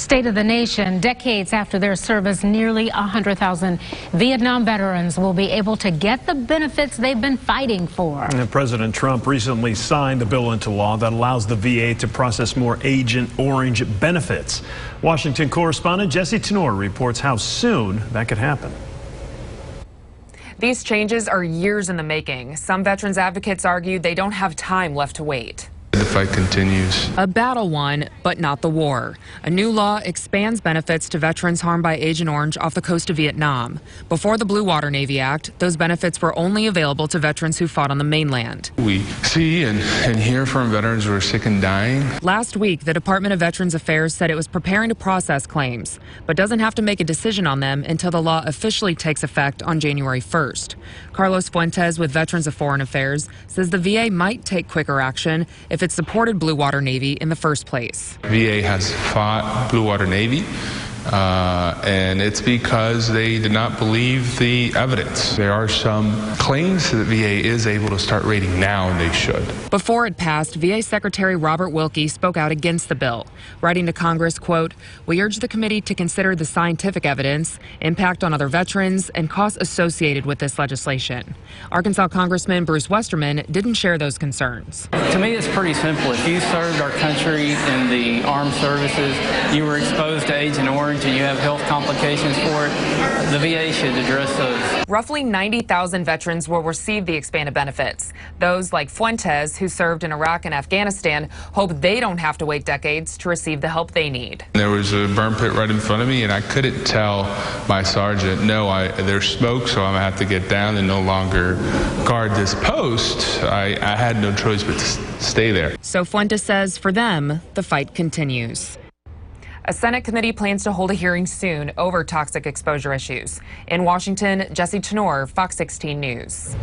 State of the Nation. Decades after their service, nearly 100,000 Vietnam veterans will be able to get the benefits they've been fighting for. And President Trump recently signed a bill into law that allows the VA to process more Agent Orange benefits. Washington correspondent Jessi Turnure reports how soon that could happen. These changes are years in the making. Some veterans advocates argue they don't have time left to wait. The fight continues. A battle won, but not the war. A new law expands benefits to veterans harmed by Agent Orange off the coast of Vietnam. Before the Blue Water Navy Act, those benefits were only available to veterans who fought on the mainland. We see and hear from veterans who are sick and dying. Last week, the Department of Veterans Affairs said it was preparing to process claims, but doesn't have to make a decision on them until the law officially takes effect on January 1st. Carlos Fuentes with Veterans of Foreign Affairs says the VA might take quicker action if it supported Blue Water Navy in the first place. VA has fought Blue Water Navy, and it's because they did not believe the evidence. There are some claims that VA is able to start rating now, and they should. Before it passed, VA Secretary Robert Wilkie spoke out against the bill, writing to Congress, quote, "We urge the committee to consider the scientific evidence, impact on other veterans, and costs associated with this legislation." Arkansas Congressman Bruce Westerman didn't share those concerns. To me, it's pretty simple. If you served our country in the armed services, you were exposed to Agent Orange, and you have health complications for it, the VA should address those. Roughly 90,000 veterans will receive the expanded benefits. Those like Fuentes, who served in Iraq and Afghanistan, hope they don't have to wait decades to receive the help they need. There was a burn pit right in front of me, and I couldn't tell my sergeant, no, there's smoke, so I'm going to have to get down and no longer guard this post. I had no choice but to stay there. So Fuentes says for them, the fight continues. A Senate committee plans to hold a hearing soon over toxic exposure issues. In Washington, Jessi Turnure, Fox 16 News.